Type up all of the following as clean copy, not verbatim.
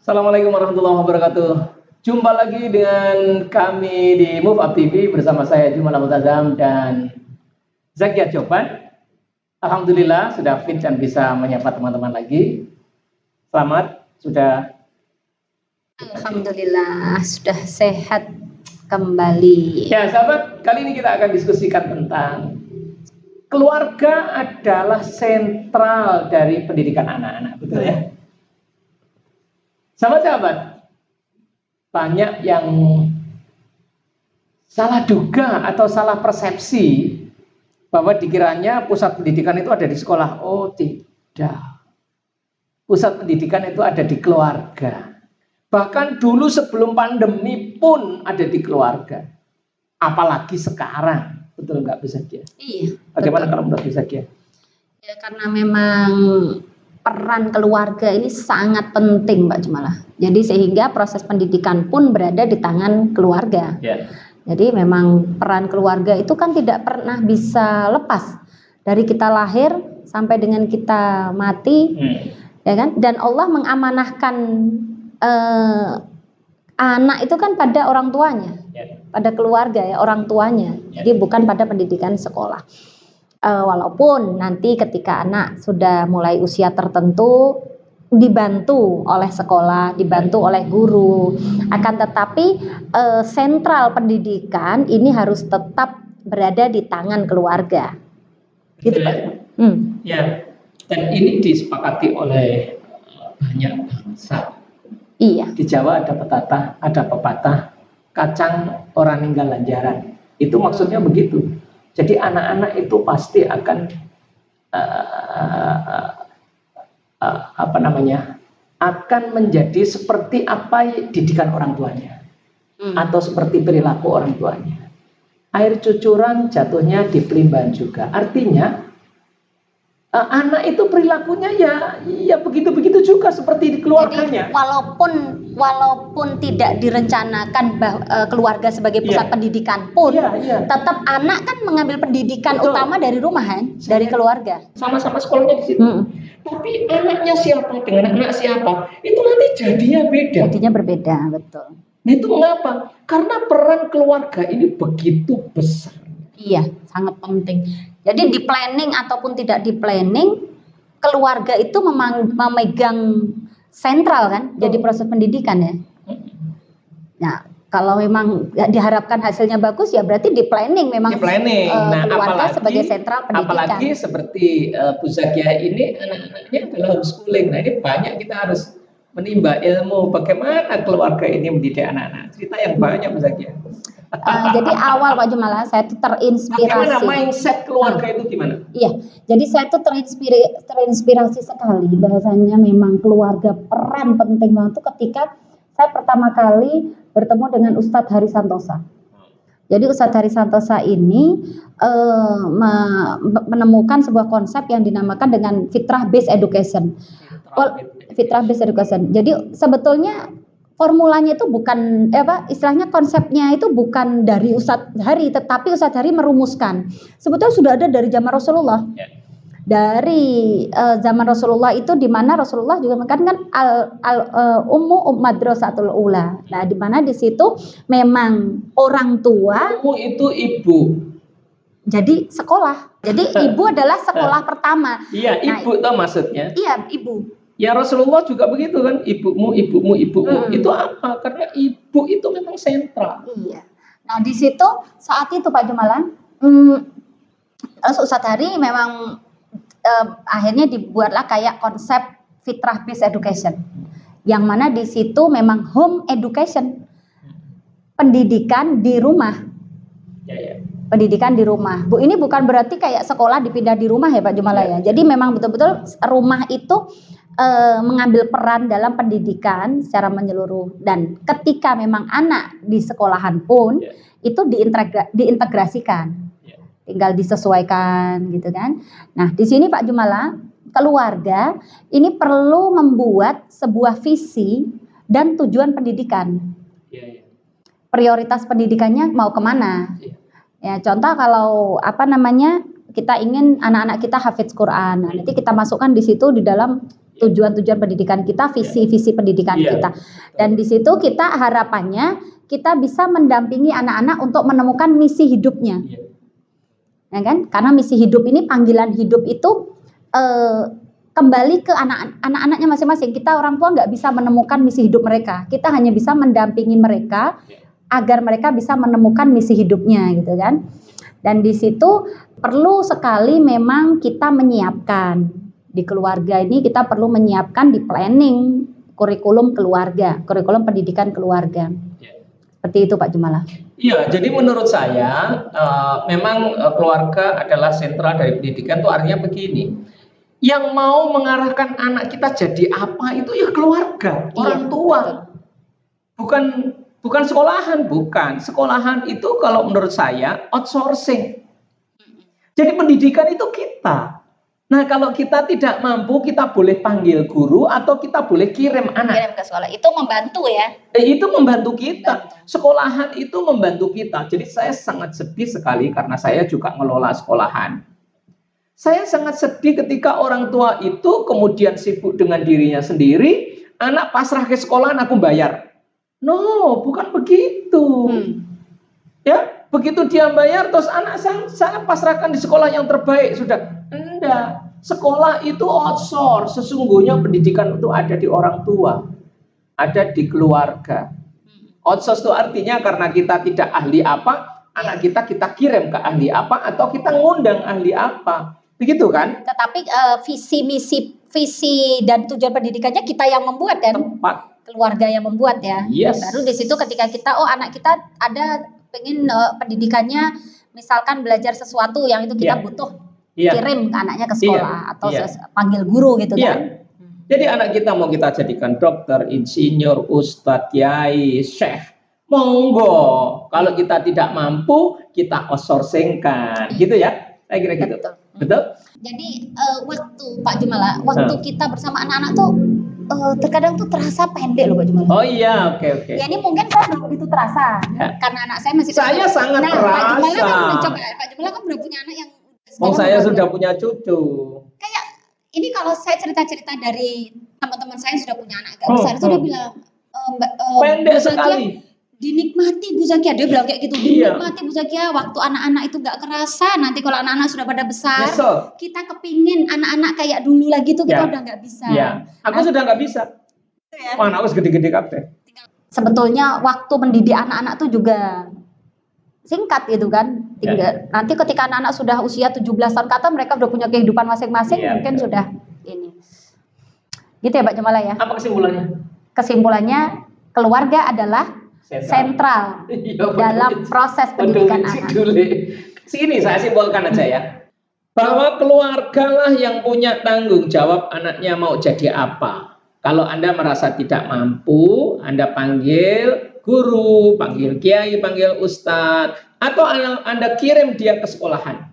Assalamualaikum warahmatullahi wabarakatuh. Jumpa lagi dengan kami di Move Up TV bersama saya Jumal Mutazam dan Zakia Coban. Alhamdulillah sudah fit dan bisa menyapa teman-teman lagi. Selamat, sudah. Alhamdulillah sudah sehat kembali. Ya sahabat, kali ini kita akan diskusikan tentang keluarga adalah sentral dari pendidikan anak-anak, betul ya? Sahabat-sahabat, banyak yang salah duga atau salah persepsi bahwa dikiranya pusat pendidikan itu ada di sekolah. Oh tidak, pusat pendidikan itu ada di keluarga. Bahkan dulu sebelum pandemi pun ada di keluarga. Apalagi sekarang, betul nggak bisa dia? Iya. Bagaimana kalau menurut bisa dia? Ya karena memang peran keluarga ini sangat penting, Mbak Jumalah. Jadi sehingga proses pendidikan pun berada di tangan keluarga. Ya. Jadi memang peran keluarga itu kan tidak pernah bisa lepas dari kita lahir sampai dengan kita mati, ya kan? Dan Allah mengamanahkan anak itu kan pada orang tuanya, pada keluarga ya, orang tuanya. Jadi bukan pada pendidikan sekolah. Walaupun nanti ketika anak sudah mulai usia tertentu dibantu oleh sekolah, dibantu oleh guru, akan tetapi sentral pendidikan ini harus tetap berada di tangan keluarga. Gitu Pak. Ya, dan ini disepakati oleh banyak bangsa. Iya. Di Jawa ada pepatah, kacang orang ninggal lanjaran. Itu maksudnya begitu. Jadi anak-anak itu pasti akan akan menjadi seperti apa didikan orang tuanya, atau seperti perilaku orang tuanya. Air cucuran jatuhnya di pelimban juga. Artinya anak itu perilakunya ya begitu-begitu juga seperti di keluarganya. Jadi walaupun tidak direncanakan keluarga sebagai pusat pendidikan pun, tetap anak kan mengambil pendidikan utama dari rumah kan, dari keluarga. Sama-sama sekolahnya di situ. Tapi anaknya siapa dengan anak siapa itu nanti jadinya beda. Jadinya berbeda, betul. Nah itu mengapa? Karena peran keluarga ini begitu besar. Iya, sangat penting. Jadi di planning ataupun tidak di planning, keluarga itu memegang sentral kan, jadi proses pendidikan ya. Nah, kalau memang diharapkan hasilnya bagus ya berarti di planning memang keluarga sebagai sentral pendidikan. Apalagi seperti Bu Zakia ini anak-anaknya adalah homeschooling. Nah ini banyak kita harus menimba ilmu bagaimana keluarga ini mendidik anak-anak. Cerita yang banyak Bu Zakia. Jadi awal Pak Jumalah saya tuh terinspirasi. Bagaimana mindset keluarga itu gimana? Iya, jadi saya tuh terinspirasi sekali bahwasanya memang keluarga peran penting banget tuh ketika saya pertama kali bertemu dengan Ustadz Hari Santosa. Jadi Ustadz Hari Santosa ini menemukan sebuah konsep yang dinamakan dengan fitrah based education. Fitrah based education. Jadi sebetulnya formulanya itu bukan istilahnya konsepnya itu bukan dari Ustadz Hari, tetapi Ustadz Hari merumuskan. Sebetulnya sudah ada dari zaman Rasulullah. Dari zaman Rasulullah itu di mana Rasulullah juga mengatakan ummu madrasatul ula. Nah, di mana di situ memang orang tua itu ibu. Jadi sekolah. Jadi ibu adalah sekolah pertama. Iya, ibu toh maksudnya. Iya, ibu. Ya Rasulullah juga begitu kan, ibumu. Itu apa? Karena ibu itu memang sentral. Iya. Nah di situ saat itu Pak Jumalan, Ustadz Hari memang akhirnya dibuatlah kayak konsep fitrah based education, yang mana di situ memang home education, pendidikan di rumah. Pendidikan di rumah. Bu, ini bukan berarti kayak sekolah dipindah di rumah ya Pak Jumalan ya. Jadi memang betul-betul rumah itu mengambil peran dalam pendidikan secara menyeluruh, dan ketika memang anak di sekolahan pun itu diintegrasikan, tinggal disesuaikan gitu kan. Nah di sini Pak Jumala, keluarga ini perlu membuat sebuah visi dan tujuan pendidikan. Prioritas pendidikannya mau kemana? Ya contoh kalau kita ingin anak-anak kita hafidz Quran, nah, nanti kita masukkan di situ di dalam tujuan-tujuan pendidikan kita, visi-visi pendidikan kita. Dan di situ kita harapannya kita bisa mendampingi anak-anak untuk menemukan misi hidupnya. Ya kan? Karena misi hidup ini, panggilan hidup itu kembali ke anak-anaknya masing-masing. Kita orang tua nggak bisa menemukan misi hidup mereka. Kita hanya bisa mendampingi mereka agar mereka bisa menemukan misi hidupnya, gitu kan. Dan di situ perlu sekali memang kita menyiapkan. Di keluarga ini kita perlu menyiapkan di planning kurikulum keluarga, kurikulum pendidikan keluarga. Seperti itu Pak Jumala. Iya, jadi menurut saya memang keluarga adalah sentral dari pendidikan. Itu artinya begini, yang mau mengarahkan anak kita jadi apa itu ya keluarga, orang tua. Bukan sekolahan, bukan. Sekolahan itu kalau menurut saya outsourcing. Jadi pendidikan itu kita. Nah, kalau kita tidak mampu, kita boleh panggil guru atau kita boleh kirim anak. Kirim ke sekolah. Itu membantu ya. Itu membantu kita. Sekolahan itu membantu kita. Jadi saya sangat sedih sekali karena saya juga ngelola sekolahan. Saya sangat sedih ketika orang tua itu kemudian sibuk dengan dirinya sendiri, anak pasrah ke sekolahan aku bayar. No, bukan begitu. Ya, begitu dia bayar terus anak sangat pasrahkan di sekolah yang terbaik sudah. Enggak, sekolah itu outsource. Sesungguhnya pendidikan itu ada di orang tua, ada di keluarga. Outsource itu artinya karena kita tidak ahli apa, anak kita kirim ke ahli apa, atau kita ngundang ahli apa, begitu kan? Tetapi visi misi dan tujuan pendidikannya kita yang membuat dan keluarga yang membuat ya. Yes. Baru di situ ketika kita anak kita ada pengen pendidikannya misalkan belajar sesuatu yang itu kita butuh. Kirim ke anaknya ke sekolah atau panggil guru gitu kan. Jadi anak kita mau kita jadikan dokter, insinyur, ustadz, kiai, syekh, monggo. Kalau kita tidak mampu, kita outsourcingkan, gitu ya. Saya kira gitu. Betul? Jadi waktu Pak Jumala, waktu kita bersama anak-anak tuh terkadang tuh terasa pendek loh Pak Jumala. Oh iya, oke. Ya ini mungkin saya belum begitu terasa karena anak saya masih. Saya sangat terasa. Pak Jumala kan udah punya anak yang saya sudah punya cucu. Kayak ini kalau saya cerita-cerita dari teman-teman saya yang sudah punya anak agak besar itu dia bilang pendek sekali. Dinikmati Bu Zakia, dia bilang kayak gitu. Dinikmati Bu Zakia, waktu anak-anak itu gak kerasa. Nanti kalau anak-anak sudah pada besar, kita kepingin anak-anak kayak dulu lagi tuh kita udah gak bisa. Aku sudah gak bisa. Mana aku segede-gede kabeh. Sebetulnya waktu mendidik anak-anak tuh juga singkat gitu kan. Nanti ketika anak-anak sudah usia 17 tahun ke atas, mereka udah punya kehidupan masing-masing, mungkin sudah ini. Gitu ya Pak Jumala ya. Apa kesimpulannya? Kesimpulannya keluarga adalah sentral dalam proses pendidikan anak. Sini saya simpulkan aja ya. Bahwa keluargalah yang punya tanggung jawab anaknya mau jadi apa. Kalau Anda merasa tidak mampu, Anda panggil guru, panggil kiai, panggil ustadz, atau Anda kirim dia ke sekolahan.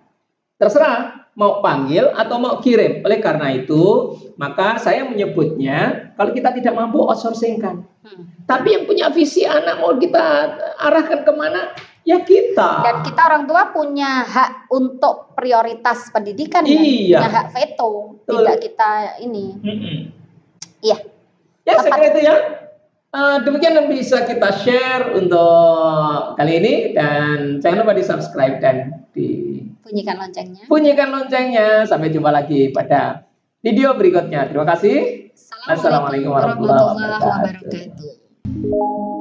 Terserah mau panggil atau mau kirim. Oleh karena itu, maka saya menyebutnya kalau kita tidak mampu outsourcingkan. Tapi yang punya visi anak mau kita arahkan kemana? Ya kita. Dan kita orang tua punya hak untuk prioritas pendidikan, punya hak veto. Tidak kita ini. Iya. Ya, saya kira itu ya. Demikian yang bisa kita share untuk kali ini, dan jangan lupa di subscribe dan bunyikan loncengnya. Bunyikan loncengnya. Sampai jumpa lagi pada video berikutnya. Terima kasih. Assalamualaikum warahmatullahi wabarakatuh.